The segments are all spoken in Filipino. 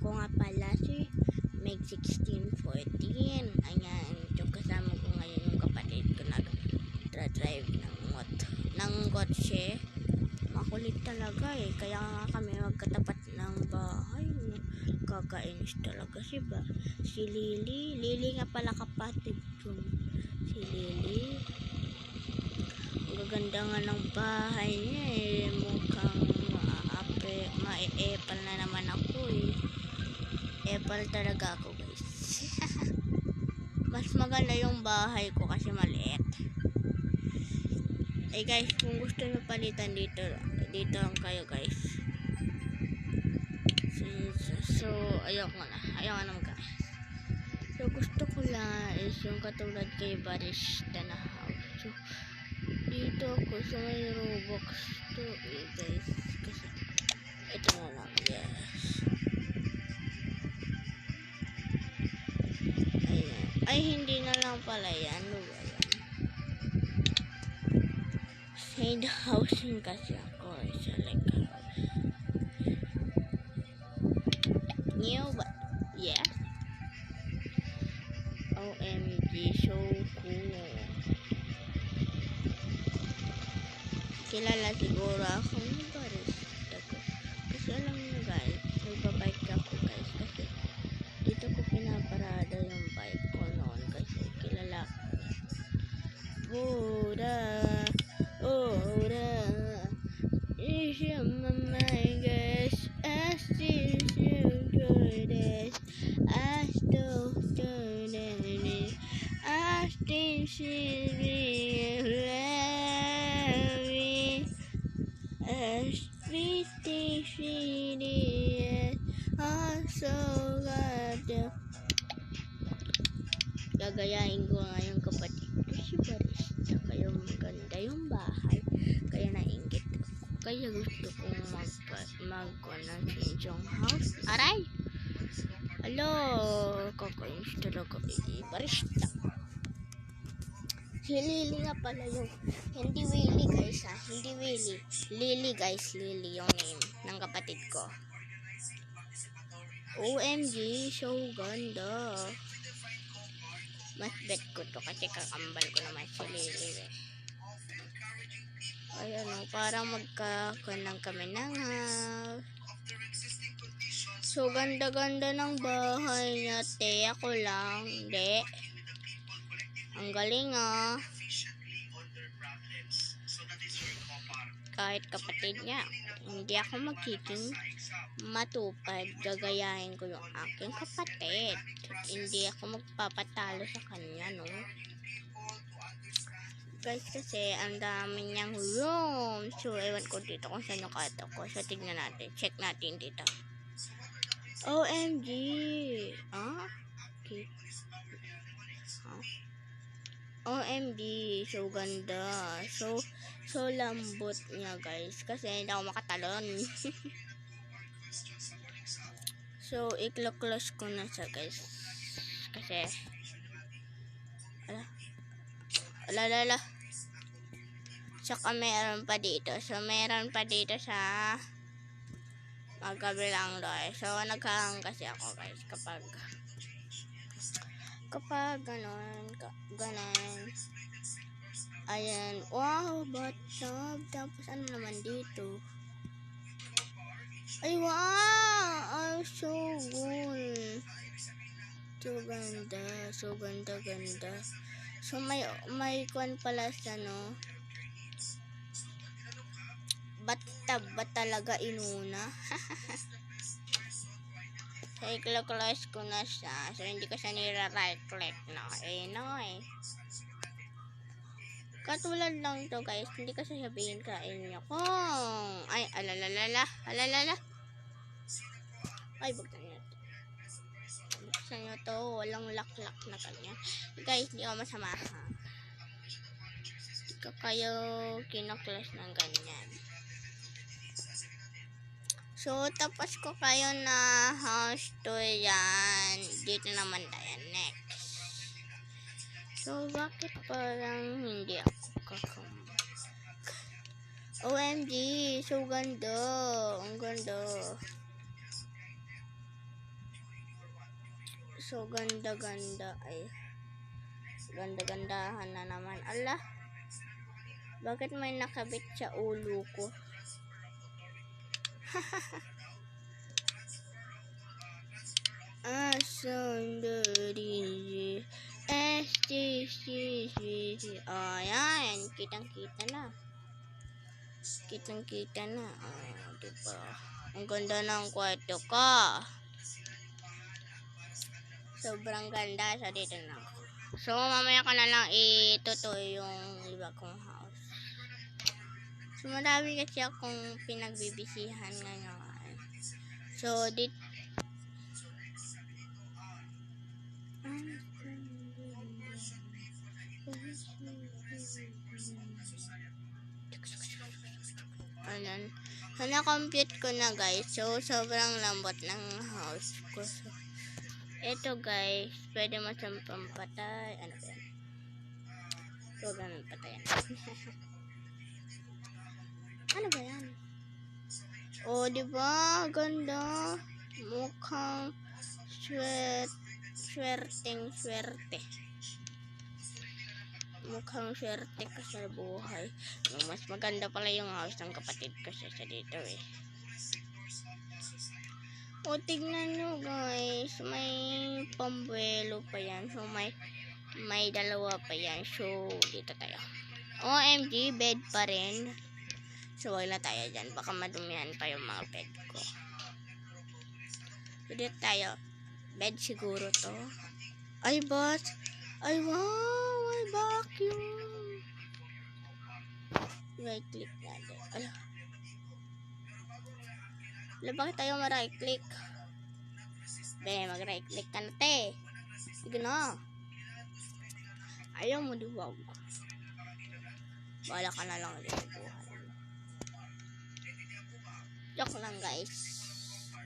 Ako nga pala si Meg 1614. Ayan, yung kasama ko ngayon yung kapatid ko nag-drive ng kotse. Makulit talaga eh. Kaya nga kami magkatapat ng bahay. Kakainis talaga si Lily. Lily nga pala kapatid ko. Si Lily. Ang gaganda nga ng bahay niya eh. Mukhang ma-epal na naman ako eh. Epal talaga ako guys. Mas maganda yung bahay ko kasi maliit. Eh guys, kung gusto nyo palitan dito lang kayo guys. So ayoko na guys. So gusto ko lang is yung katulad kay Barista na house. So dito ako sa may Roblox to guys. Kasi ito na lang, yes. Ayan. Ay, hindi na lang pala yan. Ano ba yan? Side housing kasi ako. Select house. New, but yeah. OMG, so cool. Kilala siguro ako ng barista ko. Kasi alam nyo guys, nagbabike ako guys. Kasi dito ko pinaparada yung bike ko noon. Kasi kilala. Ora. Is your mama guys? I still good as I still good as I still see so ganda. Gagayain ko ngayon kapatid ko si Barista. Kaya maganda yung bahay. Kaya nainggit ako. Kaya gusto kong mag-ng Sinjong house. Aray! Hello! Kakainis talaga Barista. Si Lily nga pala yung hindi Willy guys ha. Hindi Willy. Lily guys. Lily yung name ng kapatid ko. OMG, so ganda. Mas bet ko to kasi kakambal ko naman si Lily eh. Ay ano, parang magkakanan kami ng house. So ganda-ganda ng bahay niya, te. Ako lang, de. Ang galing ah. Kahit kapatid niya, hindi ako magiging matupad. Gagayahin ko yung aking kapatid. Hindi ako magpapatalo sa kanya, no? Guys, kasi ang dami niyang room. So, ewan ko dito kung saan yung kato ko. So, tignan natin. Check natin dito. OMG! Ah? Okay. OMG, so ganda. So lambot niya guys. Kasi hindi ako makatalon. So, i-close ko na siya guys. Kasi, ala. Saka meron pa dito. So, meron pa dito sa magkabilang door. So, nagkahang kasi ako guys kapag ganon. Ayan. Wow, bathtub. Tapos ano naman dito? Ay, wow! Ay, so good. So ganda. So, may kwan pala sa no. Bathtub ba talaga inuna? So, i-close ko na siya. So, hindi ko siya nira-right click na. Katulad lang to guys. Hindi ko sasabihin kain nyo kung ay alalala. Ay, buksan nyo to. Buksan nyo to. Walang lock na kanya. Guys, hindi ako masama ha. Hindi ko kayo kinoklas ng ganyan. So, tapos ko kayo na house tour yan. Dito naman tayo next. So, bakit parang hindi ako kakambal? OMG, so ganda. Ang ganda. So, ganda-ganda. Ay, ganda-gandahan na naman. Ala, bakit may nakabit sa ulo ko? Asundari STCCC. Ayan, kitang-kita na. Kitang-kita na. Diba? Ang ganda ng kwarto ko. Sobrang ganda. So, dito na ako. So, mamaya ko na lang itutuloy yung iba kong house. So, marami kasi akong pinagbibisihan ngayon. So, dito. Ayan. So, na-compute ko na guys. So, sobrang lambot ng house ko. So, ito guys, pwede mo siyang pampatay. Ano ba yan? So, ganun patayan. Ano ba yan? Oh, diba? Ganda. Mukhang swerte. Mukhang swerte ka sa buhay. Mas maganda pala yung house ng kapatid ko sa dito eh. O, tignan nyo guys. May pambuelo pa yan. So, may dalawa pa yan. So, dito tayo. OMG, bed pa rin. So, wag na tayo dyan. Baka madumihan pa yung mga bed ko. So, dito tayo. Bed siguro to. Ay, boss. Ay, wow. May vacuum. Right click natin. Ala. Ala, bakit tayo ma-right click? Be, mag-right click ka na, te. Sige na. Ayaw mo duwag. Wala ka na lang dito buhay. Joke lang, guys.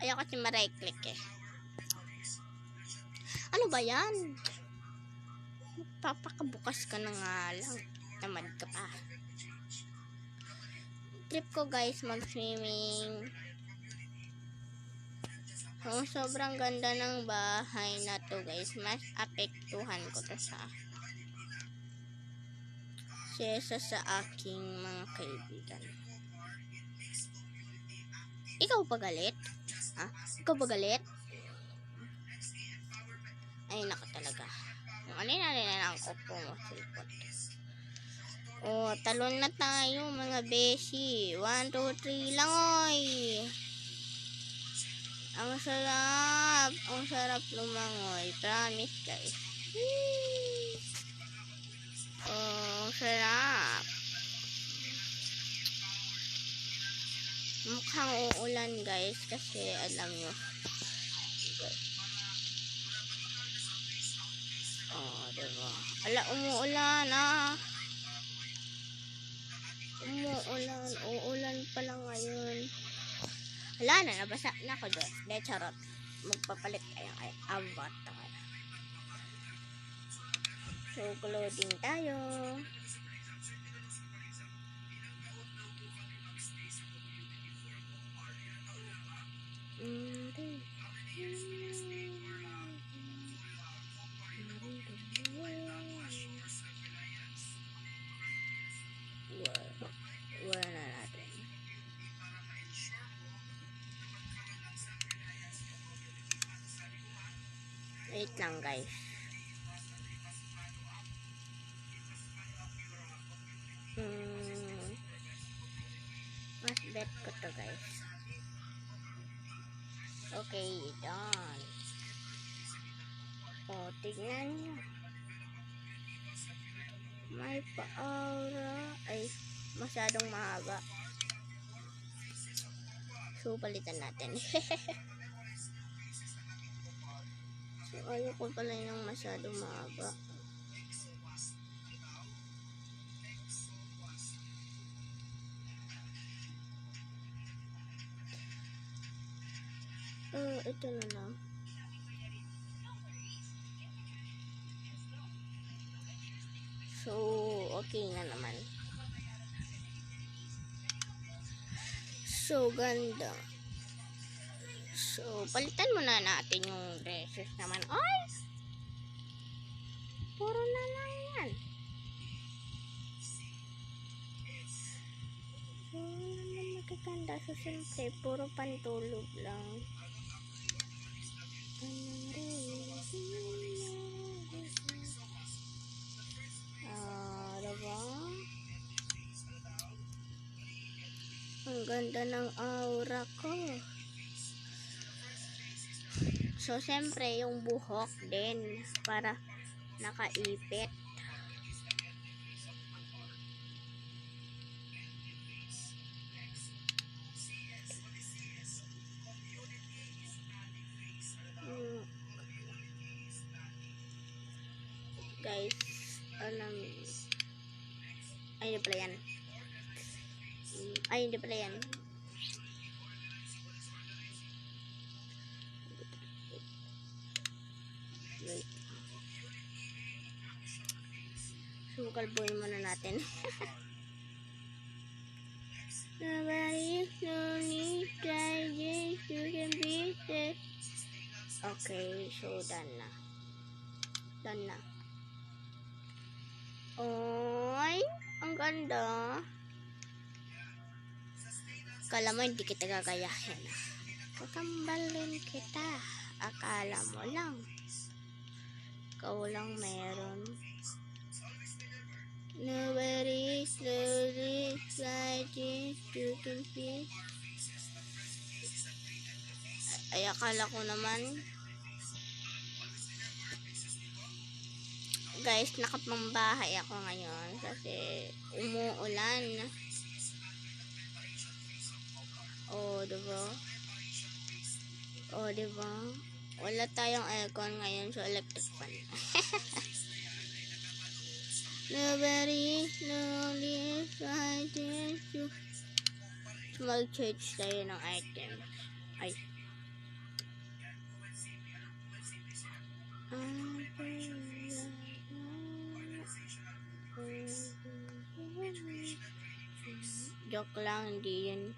Ayaw kasi ma-right click eh. Ano ba yan? Papakabukas ka na nga lang. Tamad ka pa. Trip ko guys mag-swimming. Oh, sobrang ganda ng bahay na to guys. Mas apektuhan ko to sa aking mga kaibigan. Ikaw pa galit? Ha? Ikaw pa galit? Ay, naka talaga. Ano na ko po masilpot. Oh, talon na tayo mga beshi. 1, 2, 3 lang oy. Ang sarap lumangoy. Promise guys. Oh, sarap. Mukhang uulan guys kasi alam nyo. Oh, diba? Ala, umuulan ah. Uulan pala ngayon. Hala na, nabasa na ako doon. De, charot. Magpapalit tayo kay avatar. So, clothing tayo. Wala na natin. Wait lang guys. Mas bet ko to guys. Okay, done. O, tignan nyo. May pa-aura. Ay, masyadong mahaba. So, palitan natin. So, ayoko pala yung masyadong mahaba. Ito na lang. So, okay na naman. So, ganda. So, palitan muna natin yung dresses naman. Ay! Puro na lang yan. So, naman magaganda. So, siyempre, puro pantulog lang. Diba? Ang ganda ng aura ko. So, siyempre, yung buhok din para nakaipit. Guys, ay, hindi pala yan. Ay, hindi pala yan. Wait. So, kalbuhin muna natin. Nobody slowly try this, you can be it. Okay, so done na. Done na. Oy, ang ganda. Akala mo hindi kita gagayahin. Kakambalin kita. Akala mo lang. Ikaw lang meron. Nobody slowly sliding to compete. Ay, akala ko naman. Guys, nakapambahay ako ngayon kasi umuulan. Oh, diba? Oh, diba? Wala tayong aircon ngayon, so electric fan. Nobody slowly sliding to. Mag-change tayo ng item. Ay. Joke lang, hindi yun.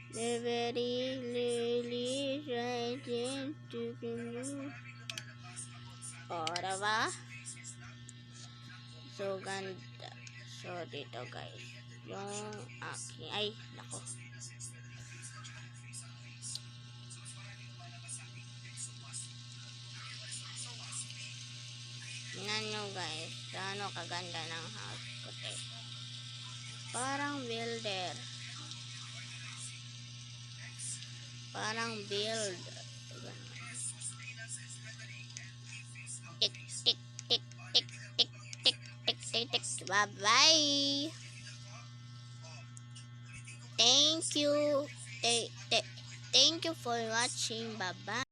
Very lily riding to the moon. O, diba? So, ganda. So, dito guys. Yung aking, ay, nako. Tingnan nyo guys, gaano kaganda ng house ko. Parang builder. Parang build. Tik, tik, tik, tik, tik, tik, tik, tik, tik. Bye-bye. Thank you. Thank you for watching. Bye-bye.